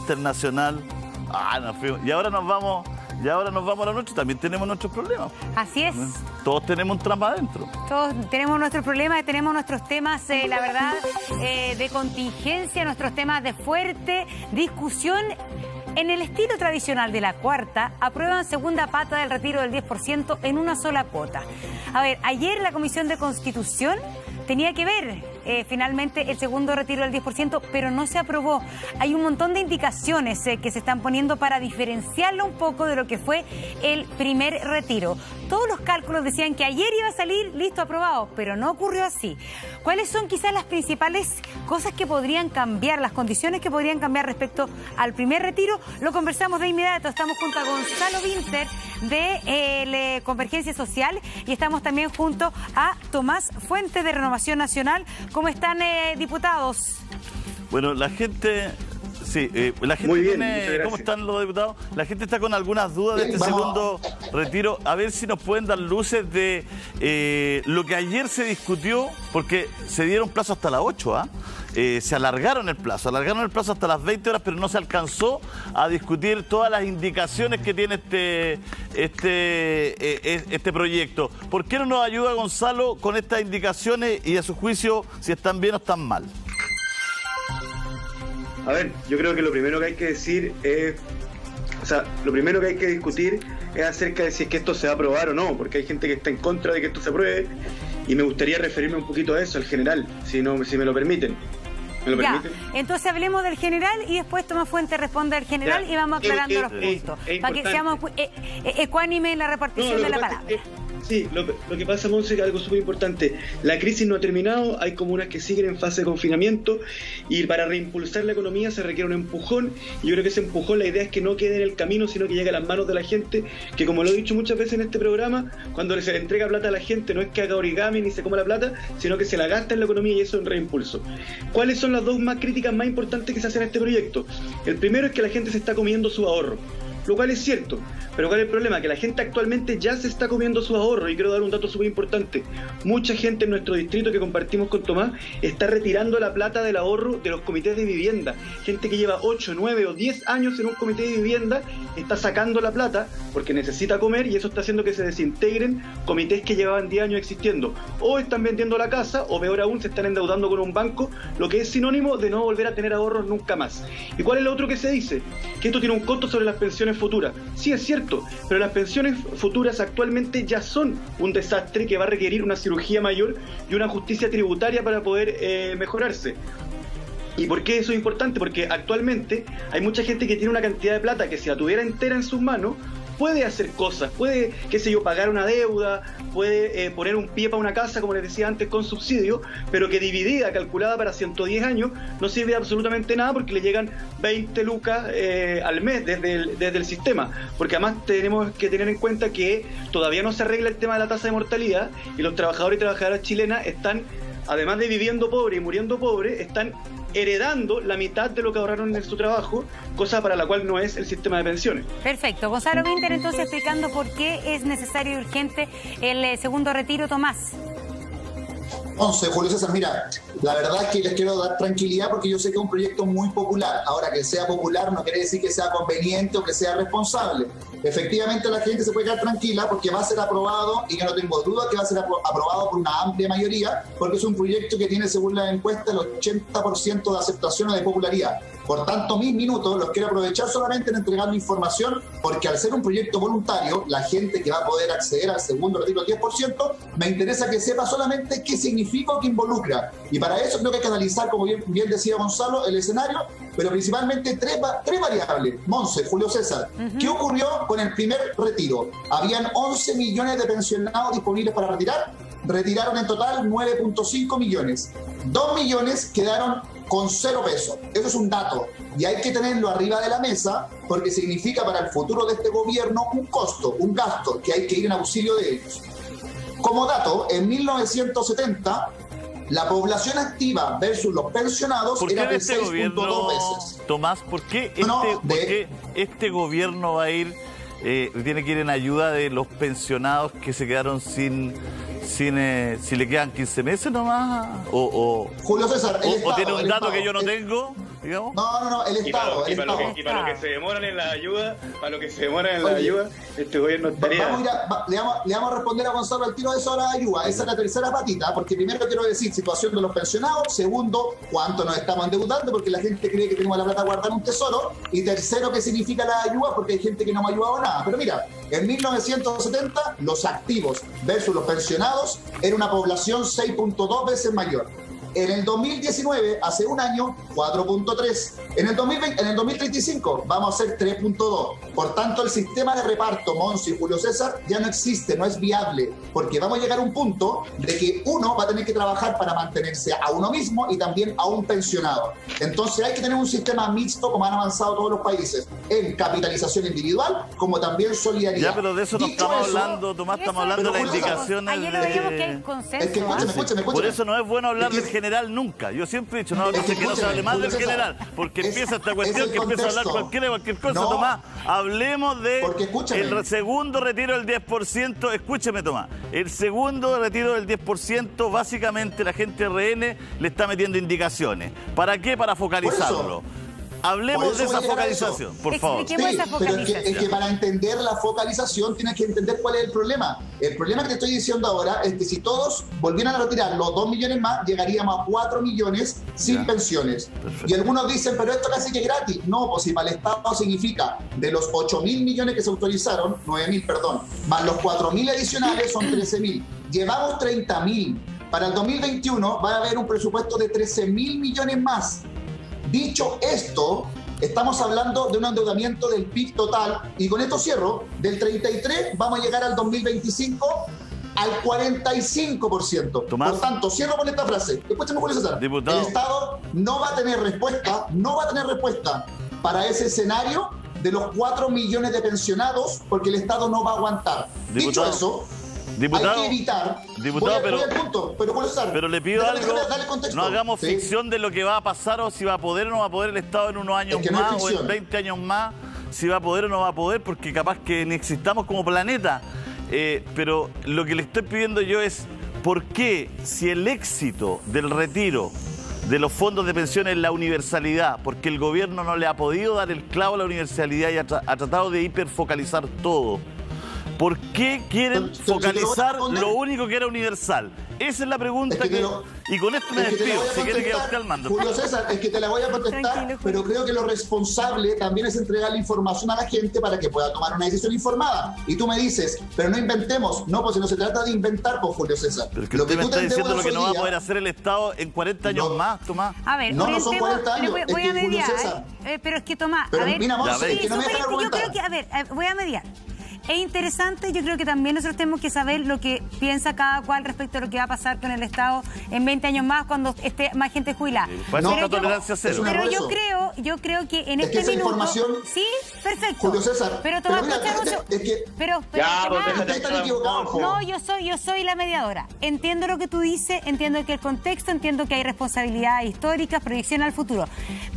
internacional. Nos fuimos. Y ahora nos vamos a la noche, también tenemos nuestros problemas. Así es. Todos tenemos un trampa adentro. Todos tenemos nuestros problemas, tenemos nuestros temas, la verdad, de contingencia, nuestros temas de fuerte discusión. En el estilo tradicional de la cuarta, aprueban segunda pata del retiro del 10% en una sola cuota. A ver, ayer la Comisión de Constitución tenía que ver finalmente el segundo retiro del 10%, pero no se aprobó. Hay un montón de indicaciones que se están poniendo para diferenciarlo un poco de lo que fue el primer retiro. Todos los cálculos decían que ayer iba a salir listo, aprobado, pero no ocurrió así. ¿Cuáles son quizás las principales cosas que podrían cambiar, las condiciones que podrían cambiar respecto al primer retiro? Lo conversamos de inmediato. Estamos junto a Gonzalo Winter de Convergencia Social y estamos también junto a Tomás Fuentes de Renovación Nacional. ¿Cómo están, diputados? Bueno, la gente... Sí, la gente muy bien, tiene... ¿Cómo están los diputados? La gente está con algunas dudas de este segundo retiro. A ver si nos pueden dar luces de lo que ayer se discutió, porque se dieron plazo hasta las 8, ¿ah? Se alargaron el plazo hasta las 20 horas, pero no se alcanzó a discutir todas las indicaciones que tiene este proyecto. ¿Por qué no nos ayuda Gonzalo con estas indicaciones y a su juicio si están bien o están mal? A ver, yo creo que lo primero que hay que decir es... O sea, lo primero que hay que discutir es acerca de si es que esto se va a aprobar o no, porque hay gente que está en contra de que esto se apruebe y me gustaría referirme un poquito a eso, al general, si me lo permiten. ¿Me lo permiten? Entonces hablemos del general y después Tomás Fuentes responde al general y vamos aclarando los puntos, para que seamos ecuánimes en la repartición de la palabra. Sí, lo que pasa, Monse, es algo súper importante. La crisis no ha terminado, hay comunas que siguen en fase de confinamiento y para reimpulsar la economía se requiere un empujón. Y yo creo que ese empujón, la idea es que no quede en el camino, sino que llegue a las manos de la gente, que como lo he dicho muchas veces en este programa, cuando se le entrega plata a la gente no es que haga origami ni se coma la plata, sino que se la gasta en la economía y eso es un reimpulso. ¿Cuáles son las dos más críticas más importantes que se hacen a este proyecto? El primero es que la gente se está comiendo su ahorro, lo cual es cierto, pero ¿cuál es el problema? Que la gente actualmente ya se está comiendo su ahorro, y quiero dar un dato súper importante. Mucha gente en nuestro distrito que compartimos con Tomás está retirando la plata del ahorro de los comités de vivienda. Gente que lleva 8, 9 o 10 años en un comité de vivienda está sacando la plata porque necesita comer y eso está haciendo que se desintegren comités que llevaban 10 años existiendo. O están vendiendo la casa o peor aún se están endeudando con un banco, lo que es sinónimo de no volver a tener ahorros nunca más. ¿Y cuál es lo otro que se dice? Que esto tiene un costo sobre las pensiones futuras. Sí, es cierto, pero las pensiones futuras actualmente ya son un desastre que va a requerir una cirugía mayor y una justicia tributaria para poder mejorarse. ¿Y por qué eso es importante? Porque actualmente hay mucha gente que tiene una cantidad de plata que si la tuviera entera en sus manos puede hacer cosas, puede, qué sé yo, pagar una deuda, puede poner un pie para una casa, como les decía antes, con subsidio, pero que dividida, calculada para 110 años, no sirve de absolutamente nada porque le llegan 20 lucas al mes desde el sistema. Porque además tenemos que tener en cuenta que todavía no se arregla el tema de la tasa de mortalidad y los trabajadores y trabajadoras chilenas están, además de viviendo pobre y muriendo pobre, están heredando la mitad de lo que ahorraron en su trabajo, cosa para la cual no es el sistema de pensiones. Perfecto. Gonzalo Winter, entonces, explicando por qué es necesario y urgente el segundo retiro, Tomás. 11, Julio César, mira, la verdad es que les quiero dar tranquilidad porque yo sé que es un proyecto muy popular. Ahora, que sea popular no quiere decir que sea conveniente o que sea responsable. Efectivamente, la gente se puede quedar tranquila porque va a ser aprobado, y yo no tengo duda que va a ser aprobado por una amplia mayoría, porque es un proyecto que tiene, según la encuesta, el 80% de aceptación o de popularidad. Por tanto, mis minutos los quiero aprovechar solamente en entregar información, porque al ser un proyecto voluntario, la gente que va a poder acceder al segundo retiro del 10%, me interesa que sepa solamente qué significa o qué involucra. Y para eso creo que hay que analizar, como bien decía Gonzalo, el escenario, pero principalmente tres variables. Monse, Julio César, ¿qué ocurrió con el primer retiro? Habían 11 millones de pensionados disponibles para retirar. Retiraron en total 9.5 millones. 2 millones quedaron con 0 pesos. Eso es un dato. Y hay que tenerlo arriba de la mesa porque significa para el futuro de este gobierno un costo, un gasto que hay que ir en auxilio de ellos. Como dato, en 1970, la población activa versus los pensionados era de 6.2 veces. Tomás, ¿por qué este gobierno va a ir, tiene que ir en ayuda de los pensionados que se quedaron si le quedan 15 meses nomás? Julio César, ¿O tiene un dato que yo no tengo? digamos. No, el Estado. Y para lo que se demoran en la ayuda, este gobierno estaría... Le vamos a responder a Gonzalo al tiro de eso a la ayuda. Esa es la tercera patita, porque primero quiero decir situación de los pensionados, segundo, cuánto nos estamos endeudando, porque la gente cree que tenemos la plata guardada en un tesoro, y tercero, qué significa la ayuda, porque hay gente que no me ha ayudado nada. Pero mira, en 1970 los activos versus los pensionados era una población 6.2 veces mayor. En el 2019, hace un año, 4.3. En el 2035 vamos a ser 3.2. Por tanto, el sistema de reparto, Monse y Julio César, ya no existe, no es viable, porque vamos a llegar a un punto de que uno va a tener que trabajar para mantenerse a uno mismo y también a un pensionado. Entonces hay que tener un sistema mixto, como han avanzado todos los países, en capitalización individual, como también solidaridad. Ya, pero de eso no estamos hablando, Tomás, estamos hablando de las indicaciones. Ayer lo veíamos que hay consenso. Es que escúchame. Por eso no es bueno hablar del general nunca. Yo siempre he dicho, no se hable más del general, porque empieza esta cuestión que empieza a hablar cualquier cosa. No, Tomás, hablemos de el segundo retiro del 10%. Escúcheme, Tomás. El segundo retiro del 10%, básicamente la gente RN le está metiendo indicaciones. ¿Para qué? Para focalizarlo. Hablemos de esa focalización, por favor. Expliquemos esa focalización. Pero es que para entender la focalización tienes que entender cuál es el problema. El problema que te estoy diciendo ahora es que si todos volvieran a retirar los 2 millones más, llegaríamos a 4 millones sin pensiones. Perfecto. Y algunos dicen, pero esto casi que es gratis. No, pues si para el Estado significa de los 8.000 millones que se autorizaron, 9.000, perdón, más los 4.000 adicionales son 13.000. Llevamos 30.000. Para el 2021 va a haber un presupuesto de 13.000 millones más. Dicho esto, estamos hablando de un endeudamiento del PIB total, y con esto cierro, del 33 vamos a llegar al 2025 al 45%. Tomás. Por tanto, cierro con esta frase. Escúchame, Julio César. Diputado. El Estado no va a tener respuesta para ese escenario de los 4 millones de pensionados, porque el Estado no va a aguantar. Diputado. Dicho eso, Diputado, hay que evitar. Diputado, pero le pido algo. Dale contexto. No hagamos ficción de lo que va a pasar, o si va a poder o no va a poder el Estado en unos años más, o en 20 años más, si va a poder o no va a poder, porque capaz que ni existamos como planeta. Pero lo que le estoy pidiendo yo es, ¿por qué, si el éxito del retiro de los fondos de pensiones es la universalidad, porque el gobierno no le ha podido dar el clavo a la universalidad y ha tratado de hiperfocalizar todo? ¿Por qué quieren focalizar lo único que era universal? Esa es la pregunta y con esto me despido. Si quiere que busque al mando. Julio César, es que te la voy a contestar, pero creo que lo responsable también es entregar la información a la gente para que pueda tomar una decisión informada. Y tú me dices, pero no inventemos. No, pues no se trata de inventar, pues, Julio César. Pero que usted me está diciendo lo que no va a poder hacer el Estado en 40 años más, Tomás. A ver, no son 40 años. Voy a mediar. Pero es que, Tomás, a ver, yo creo que, a ver, voy a mediar. Es interesante, yo creo que también nosotros tenemos que saber lo que piensa cada cual respecto a lo que va a pasar con el Estado en 20 años más, cuando esté más gente jubilada. Tolerancia cero. Pero yo creo que en este minuto... Información... Sí, perfecto. Julio César. Pero Tomás, no, yo soy la mediadora. Entiendo lo que tú dices, entiendo que el contexto, entiendo que hay responsabilidades históricas, proyección al futuro.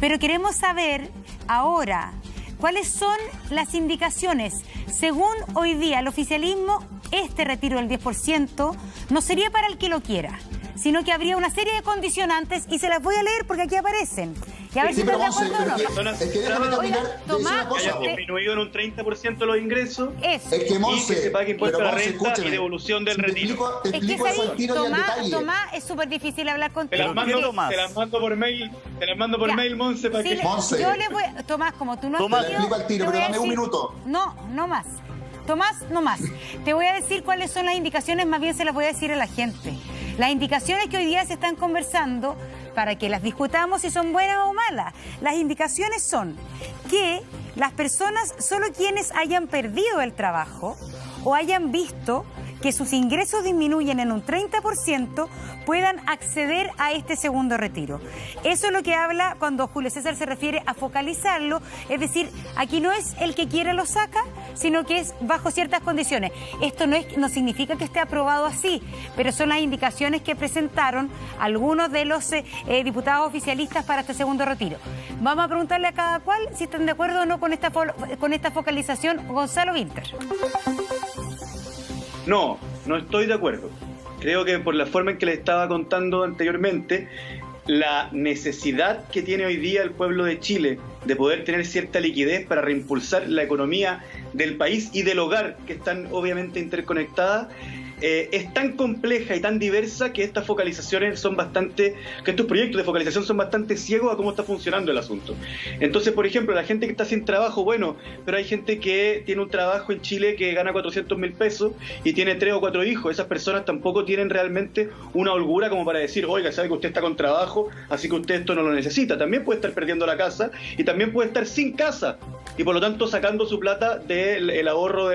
Pero queremos saber ahora... ¿cuáles son las indicaciones? Según hoy día el oficialismo, este retiro del 10% no sería para el que lo quiera, sino que habría una serie de condicionantes, y se las voy a leer porque aquí aparecen. Y a ver si están de acuerdo o no. Es que déjame terminar de decir una cosa. Que hayan disminuido en un 30% los ingresos. Eso. Es que, Monse, y que se pague impuesto a la renta escúchame, y devolución del retiro. Te explico eso al tiro y al detalle. Tomás, es súper difícil hablar contigo. Te las mando por mail, Monse, para que... Monse. Yo le voy... Tomás, como tú no... Tomás, te explico al tiro, pero dame un minuto. No más. Tomás, no más. Te voy a decir cuáles son las indicaciones, más bien se las voy a decir a la gente. Las indicaciones que hoy día se están conversando, para que las discutamos si son buenas o malas. Las indicaciones son que las personas, solo quienes hayan perdido el trabajo o hayan visto que sus ingresos disminuyen en un 30%, puedan acceder a este segundo retiro. Eso es lo que habla cuando Julio César se refiere a focalizarlo, es decir, aquí no es el que quiera lo saca, sino que es bajo ciertas condiciones. Esto no significa que esté aprobado así, pero son las indicaciones que presentaron algunos de los diputados oficialistas para este segundo retiro. Vamos a preguntarle a cada cual si están de acuerdo o no con esta focalización. Gonzalo Winter. No estoy de acuerdo. Creo que por la forma en que le estaba contando anteriormente, la necesidad que tiene hoy día el pueblo de Chile de poder tener cierta liquidez para reimpulsar la economía del país y del hogar, que están obviamente interconectadas, es tan compleja y tan diversa que estas focalizaciones son bastante, que estos proyectos de focalización son bastante ciegos a cómo está funcionando el asunto. Entonces, por ejemplo, la gente que está sin trabajo, bueno, pero hay gente que tiene un trabajo en Chile que gana 400.000 pesos y tiene 3 o 4 hijos. Esas personas tampoco tienen realmente una holgura como para decir, oiga, sabe que usted está con trabajo, así que usted esto no lo necesita. También puede estar perdiendo la casa y también puede estar sin casa y por lo tanto sacando su plata del ahorro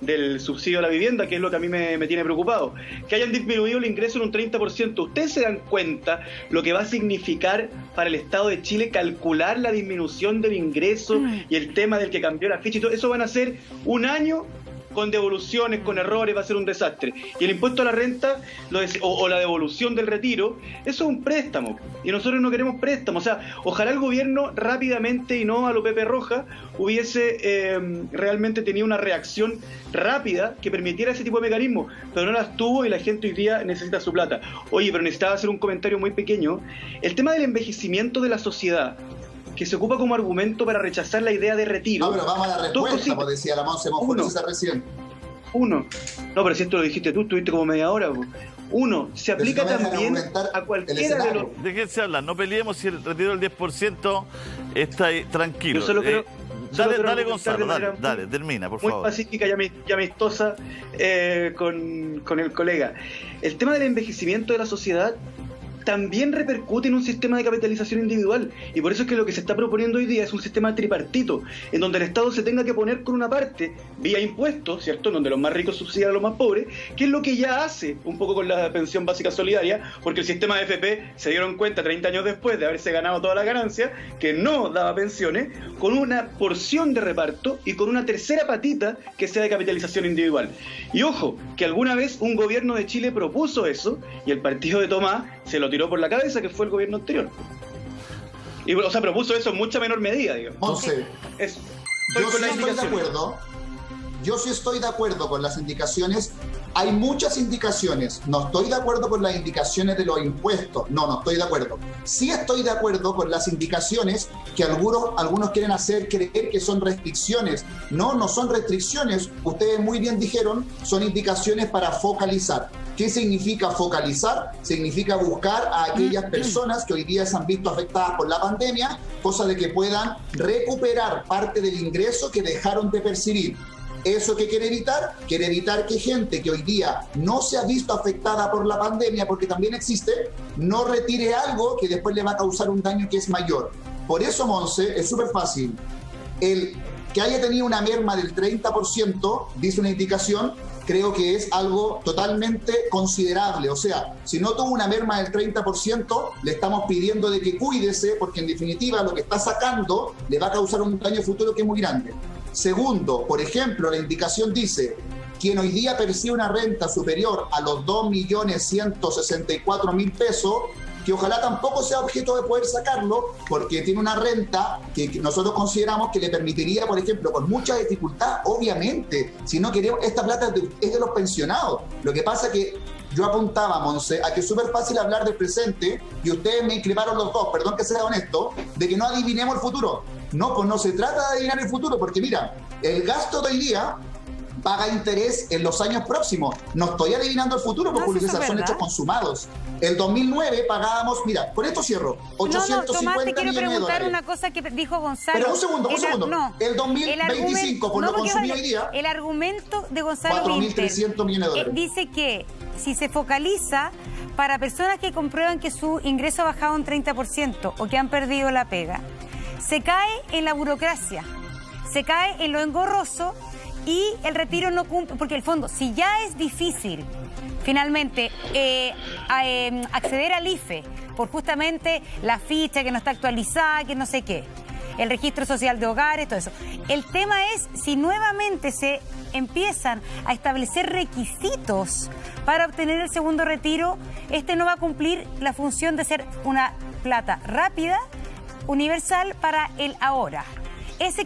del subsidio a la vivienda, que es lo que a mí me tiene preocupado. Que hayan disminuido el ingreso en un 30%. ¿Ustedes se dan cuenta lo que va a significar para el Estado de Chile calcular la disminución del ingreso y el tema del que cambió la ficha y todo? Eso van a ser un año con devoluciones, con errores, va a ser un desastre. Y el impuesto a la renta o la devolución del retiro, eso es un préstamo. Y nosotros no queremos préstamo. O sea, ojalá el gobierno rápidamente y no a lo Pepe Roja hubiese realmente tenido una reacción rápida que permitiera ese tipo de mecanismos, pero no las tuvo y la gente hoy día necesita su plata. Oye, pero necesitaba hacer un comentario muy pequeño. El tema del envejecimiento de la sociedad, que se ocupa como argumento para rechazar la idea de retiro. No, pero vamos a la respuesta, como decía la Monse Monforte recién. No, pero si esto lo dijiste tú, estuviste como media hora. Uno, se aplica también a cualquiera de los... ¿De qué se habla? No peleemos si el retiro del 10% está ahí, tranquilo. Yo solo creo... Dale Gonzalo, dale, termina, por favor. Muy pacífica y amistosa con el colega. El tema del envejecimiento de la sociedad también repercute en un sistema de capitalización individual, y por eso es que lo que se está proponiendo hoy día es un sistema tripartito, en donde el Estado se tenga que poner con una parte vía impuestos, ¿cierto?, en donde los más ricos subsidian a los más pobres, que es lo que ya hace un poco con la pensión básica solidaria, porque el sistema de FP se dieron cuenta 30 años después de haberse ganado toda la ganancia, que no daba pensiones, con una porción de reparto y con una tercera patita que sea de capitalización individual. Y ojo, que alguna vez un gobierno de Chile propuso eso, y el partido de Tomás se lo tiró por la cabeza, que fue el gobierno anterior. Y, o sea, propuso eso en mucha menor medida, digamos. Entonces, yo sí estoy de acuerdo con las indicaciones. Hay muchas indicaciones. No estoy de acuerdo con las indicaciones de los impuestos. No estoy de acuerdo. Sí estoy de acuerdo con las indicaciones que algunos quieren hacer creer que son restricciones. No son restricciones. Ustedes muy bien dijeron, son indicaciones para focalizar. ¿Qué significa focalizar? Significa buscar a aquellas personas que hoy día se han visto afectadas por la pandemia, cosa de que puedan recuperar parte del ingreso que dejaron de percibir. ¿Eso qué quiere evitar? Quiere evitar que gente que hoy día no se ha visto afectada por la pandemia, porque también existe, no retire algo que después le va a causar un daño que es mayor. Por eso, Monse, es súper fácil. El que haya tenido una merma del 30%, dice una indicación, creo que es algo totalmente considerable. O sea, si no tuvo una merma del 30%, le estamos pidiendo de que cuídese, porque en definitiva lo que está sacando le va a causar un daño futuro que es muy grande. Segundo, por ejemplo, la indicación dice: quien hoy día percibe una renta superior a los 2.164.000 pesos, que ojalá tampoco sea objeto de poder sacarlo, porque tiene una renta que nosotros consideramos que le permitiría, por ejemplo, con mucha dificultad, obviamente, si no queremos, esta plata es de los pensionados. Lo que pasa es que yo apuntaba, Monse, a que es súper fácil hablar del presente, y ustedes me increparon los dos, perdón que sea honesto, de que no adivinemos el futuro. No, pues no se trata de adivinar el futuro, porque mira, el gasto de hoy día paga interés en los años próximos. No estoy adivinando el futuro, porque Julio César, son hechos consumados. El 2009 pagábamos, mira, con esto cierro, 850 Tomás, te quiero millones de preguntar dólares. una cosa que dijo Gonzalo. Pero un segundo. El 2025, por lo consumido hoy día, el argumento de Gonzalo 4.300 millones de dólares. Dice que si se focaliza para personas que comprueban que su ingreso ha bajado un 30% o que han perdido la pega, se cae en la burocracia, se cae en lo engorroso y el retiro no cumple, porque el fondo, si ya es difícil finalmente acceder al IFE por justamente la ficha que no está actualizada, que no sé qué, el registro social de hogares, todo eso. El tema es si nuevamente se empiezan a establecer requisitos para obtener el segundo retiro, no va a cumplir la función de ser una plata rápida, universal para el ahora.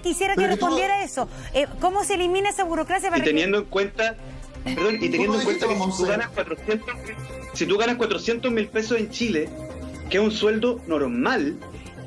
Quisiera que respondiera eso. ¿Cómo se elimina esa burocracia? Y teniendo en cuenta, que si tú ganas 400.000 pesos en Chile, que es un sueldo normal,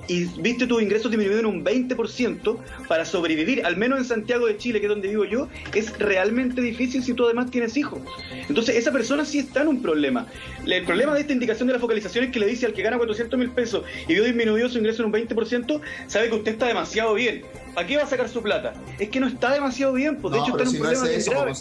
y viste tus ingresos disminuidos en un 20% para sobrevivir, al menos en Santiago de Chile, que es donde vivo yo, es realmente difícil si tú además tienes hijos. Entonces esa persona sí está en un problema. El problema de esta indicación de la focalización es que le dice al que gana 400.000 pesos y vio disminuido su ingreso en un 20%, sabe que usted está demasiado bien. ¿Para qué va a sacar su plata? Es que no está demasiado bien, pues de hecho está en un problema bien grave.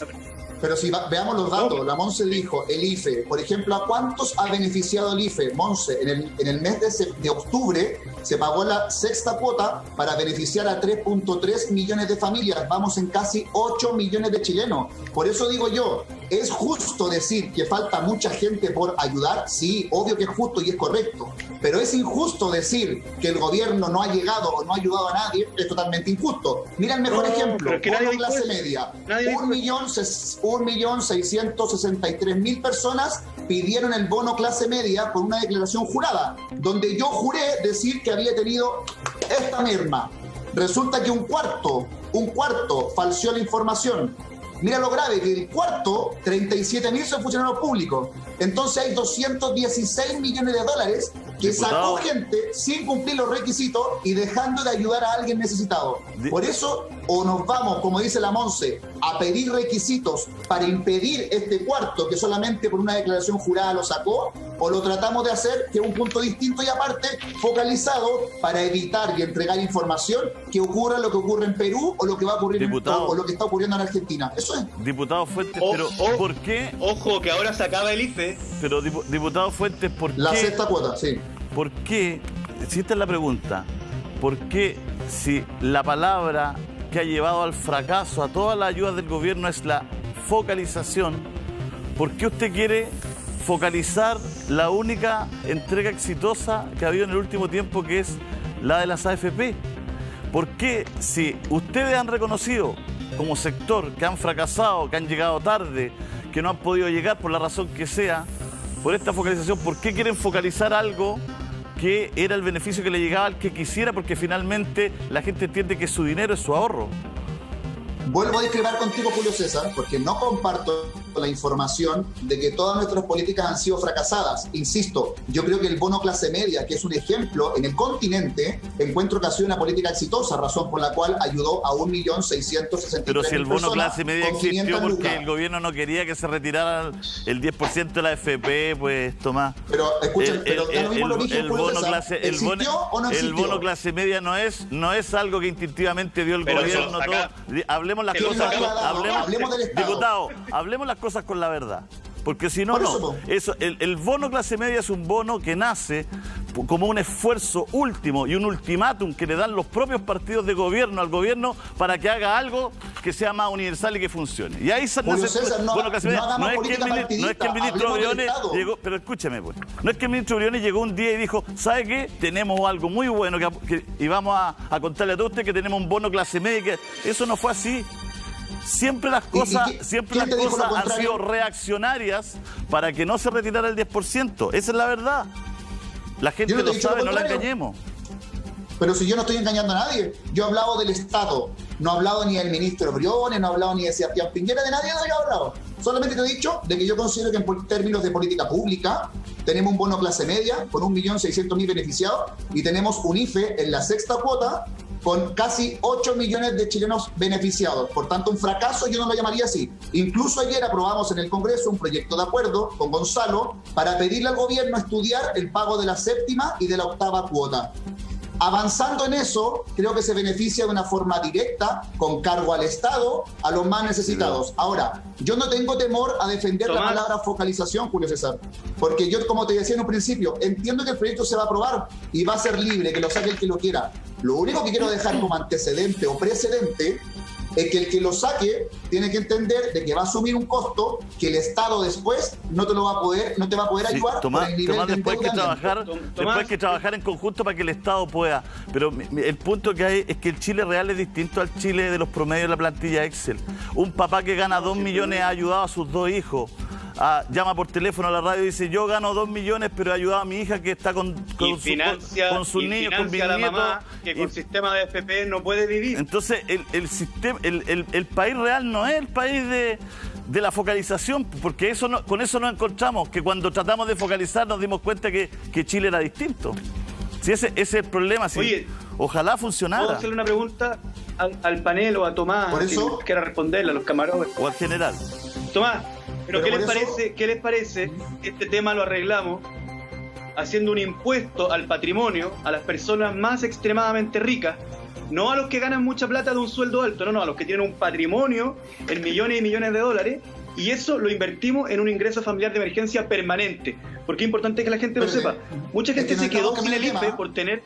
Pero si veamos los datos, la Monse dijo, el IFE, por ejemplo, ¿a cuántos ha beneficiado el IFE? Monse, en el mes de octubre se pagó la sexta cuota para beneficiar a 3.3 millones de familias. Vamos en casi 8 millones de chilenos. Por eso digo yo, ¿es justo decir que falta mucha gente por ayudar? Sí, obvio que es justo y es correcto. Pero es injusto decir que el gobierno no ha llegado o no ha ayudado a nadie. Es totalmente injusto. Mira el mejor ejemplo, bono clase media. 1.663.000 personas pidieron el bono clase media con una declaración jurada, donde yo juré decir que había tenido esta merma. Resulta que un cuarto falseó la información. Mira lo grave, que el cuarto, 37.000 son funcionarios públicos. Entonces hay 216 millones de dólares que sacó gente sin cumplir los requisitos y dejando de ayudar a alguien necesitado. Por eso, o nos vamos, como dice la Monse, a pedir requisitos para impedir este cuarto que solamente por una declaración jurada lo sacó, o lo tratamos de hacer, que es un punto distinto y aparte, focalizado para evitar y entregar información que ocurra lo que ocurre en Perú o lo que va a ocurrir o lo que está ocurriendo en Argentina. Eso es. Diputado Fuentes, pero ¿por qué? Ojo, que ahora se acaba el IFE. Pero, diputado Fuentes, ¿por qué? La sexta cuota, sí. ¿Por qué? Si esta es la pregunta, ¿por qué si la palabra que ha llevado al fracaso a todas las ayudas del gobierno es la focalización, ¿por qué usted quiere focalizar la única entrega exitosa que ha habido en el último tiempo, que es la de las AFP? ¿Por qué si ustedes han reconocido como sector que han fracasado, que han llegado tarde, que no han podido llegar por la razón que sea, por esta focalización, ¿por qué quieren focalizar algo que era el beneficio que le llegaba al que quisiera? Porque finalmente la gente entiende que su dinero es su ahorro. Vuelvo a discrepar contigo, Julio César, porque no comparto la información de que todas nuestras políticas han sido fracasadas. Insisto, yo creo que el bono clase media, que es un ejemplo en el continente, encuentro que ha sido una política exitosa, razón por la cual ayudó a 1.663.000 Pero si el bono personas clase media existió porque el gobierno no quería que se retirara el 10% de la AFP, pues Tomás. Pero escuchen, pero da lo mismo el origen, Julio César. ¿Existió o no existió? El bono clase media no es algo que instintivamente dio el gobierno. Hablemos las cosas, hablemos del Estado. Diputado, hablemos las cosas con la verdad. Porque si no, el bono clase media es un bono que nace como un esfuerzo último y un ultimátum que le dan los propios partidos de gobierno al gobierno para que haga algo que sea más universal y que funcione. Y ahí nace César, bono clase media. No es que el ministro Briones llegó, pero escúcheme, pues. No es que el ministro Briones llegó un día y dijo, ¿sabe qué? Tenemos algo muy bueno y vamos a contarle a todos ustedes que tenemos un bono clase media. Eso no fue así. Siempre las cosas han sido reaccionarias para que no se retirara el 10%. Esa es la verdad. La gente lo sabe, no la engañemos. Pero si yo no estoy engañando a nadie, yo he hablado del Estado, no he hablado ni del ministro Briones, no he hablado ni de Sebastián Piñera, de nadie no he hablado. Solamente te he dicho de que yo considero que en términos de política pública tenemos un bono clase media con 1.600.000 beneficiados y tenemos un IFE en la sexta cuota con casi 8 millones de chilenos beneficiados. Por tanto, un fracaso yo no lo llamaría así. Incluso ayer aprobamos en el Congreso un proyecto de acuerdo con Gonzalo para pedirle al gobierno estudiar el pago de la séptima y de la octava cuota. Avanzando en eso, creo que se beneficia de una forma directa, con cargo al Estado, a los más necesitados. Ahora, yo no tengo temor a defender la palabra focalización, Julio César, porque yo, como te decía en un principio, entiendo que el proyecto se va a aprobar y va a ser libre, que lo saque el que lo quiera. Lo único que quiero dejar como antecedente o precedente es que el que lo saque tiene que entender de que va a asumir un costo que el Estado después no te va a poder ayudar. Tomás, después hay que trabajar en conjunto para que el Estado pueda. Pero el punto que hay es que el Chile real es distinto al Chile de los promedios de la plantilla Excel. Un papá que gana 2 millones ha ayudado a sus 2 hijos. Llama por teléfono a la radio y dice, yo gano 2 millones, pero he ayudado a mi hija que está con sus niños, con mis nietos. Mamá, que con sistema de FP no puede vivir. Entonces, el país real no es el país de la focalización, porque con eso nos encontramos, que cuando tratamos de focalizar nos dimos cuenta que Chile era distinto. Si ese es el problema, si Oye, ojalá funcionara. ¿puedo hacerle una pregunta al panel o a Tomás, ¿Por eso? que quiera responderle, a los camarógrafos? O al general. Tomás, ¿pero qué por les eso- parece? ¿Qué les parece? Este tema lo arreglamos haciendo un impuesto al patrimonio a las personas más extremadamente ricas, no a los que ganan mucha plata de un sueldo alto, no, a los que tienen un patrimonio en millones y millones de dólares, y eso lo invertimos en un ingreso familiar de emergencia permanente, porque es importante que la gente lo Pero, sepa. Mucha gente es que se no quedó estamos sin el cambiando IFE tema. por tener...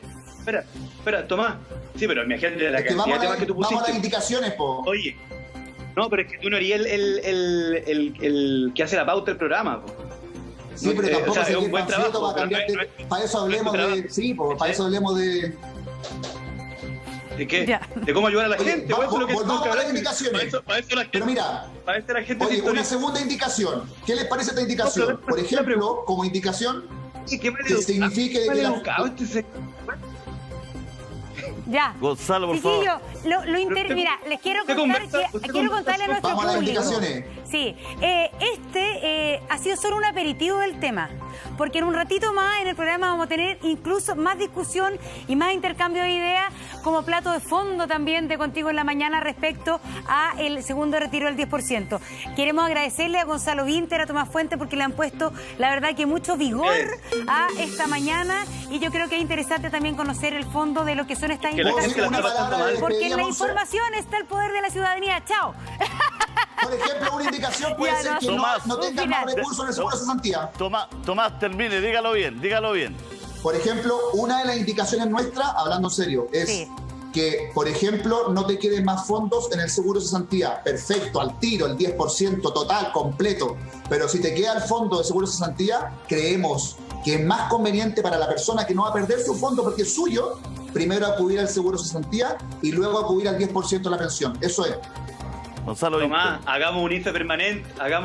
Espera, Tomás. Sí, pero imagínate la Es que cantidad vamos de temas que tú vamos a las pusiste. indicaciones, po. Oye, no, pero es que tú no harías el que hace la pauta del programa, po. Sí, pero tampoco o sea, sé es qué un buen panfleto trabajo, va a pero cambiar. no es- Para eso no es tu hablemos de. trabajo. Sí, po, para eso hablemos de. ¿De qué? Ya. De cómo ayudar a la Oye, gente. Pues, eso es lo que volvamos tengo que a las hablar. indicaciones. Para eso la gente, Pero mira, para eso la gente oye, se una sintoniza. segunda indicación. ¿Qué les parece esta No, indicación? pero Por la ejemplo, pregunta- como indicación, Qué mal que educado, signifique de mal que la- educado este se- Ya. Gonzalo, por favor. Chiquillo, mira, les quiero Usted contar conversa, que usted quiero conversa. contarle a nuestro Vamos a las público. indicaciones. Sí, ha sido solo un aperitivo del tema, porque en un ratito más en el programa vamos a tener incluso más discusión y más intercambio de ideas como plato de fondo también de Contigo en la Mañana respecto a el segundo retiro del 10%. Queremos agradecerle a Gonzalo Vinter, a Tomás Fuente, porque le han puesto, la verdad, que mucho vigor a esta mañana, y yo creo que es interesante también conocer el fondo de lo que son estas Que la gente la indicaciones. está pasando mal. Porque en la Monse. información está el poder de la ciudadanía. ¡Chao! Por ejemplo, una indicación puede Ya, ser no, que Tomás. no tengan más final. recursos en el seguro de cesantía. Tomás, termine, dígalo bien. Por ejemplo, una de las indicaciones nuestras, hablando en serio, es Sí. que, por ejemplo, no te queden más fondos en el seguro de cesantía. Perfecto, al tiro, el 10% total, completo. Pero si te queda el fondo de seguro de cesantía, creemos que es más conveniente para la persona que no va a perder su fondo porque es suyo, primero acudir al seguro de cesantía y luego acudir al 10% de la pensión. Eso es. Gonzalo Tomás, Vinter. hagamos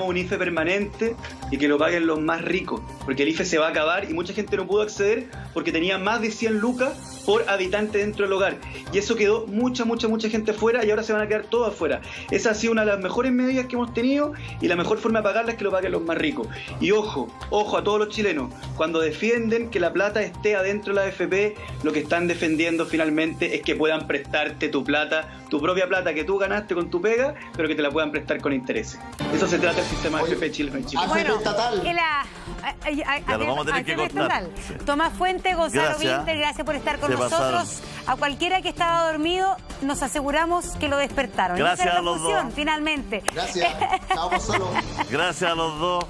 un IFE permanente y que lo paguen los más ricos, porque el IFE se va a acabar y mucha gente no pudo acceder porque tenía más de 100 lucas por habitante dentro del hogar. Y eso quedó mucha gente afuera y ahora se van a quedar todos afuera. Esa ha sido una de las mejores medidas que hemos tenido y la mejor forma de pagarla es que lo paguen los más ricos. Y ojo a todos los chilenos, cuando defienden que la plata esté adentro de la AFP, lo que están defendiendo finalmente es que puedan prestarte tu plata, tu propia plata que tú ganaste con tu pega, pero que te la puedan prestar con intereses. Eso se trata del sistema de Oye, AFP chileno en Chile. AFP estatal. Ya lo vamos a tener que cortar. Sí. Tomás Fuente, Gonzalo Gracias. Vinter, gracias por estar con Se nosotros. pasaron. A cualquiera que estaba dormido, nos aseguramos que lo despertaron. Y Gracias esa es a la los función, dos. finalmente. Gracias. Chao, Gonzalo. Gracias a los dos.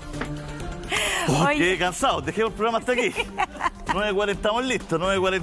Oh, Oye. qué cansado. Dejemos el programa hasta aquí. 9:40 estamos listos. 9:40.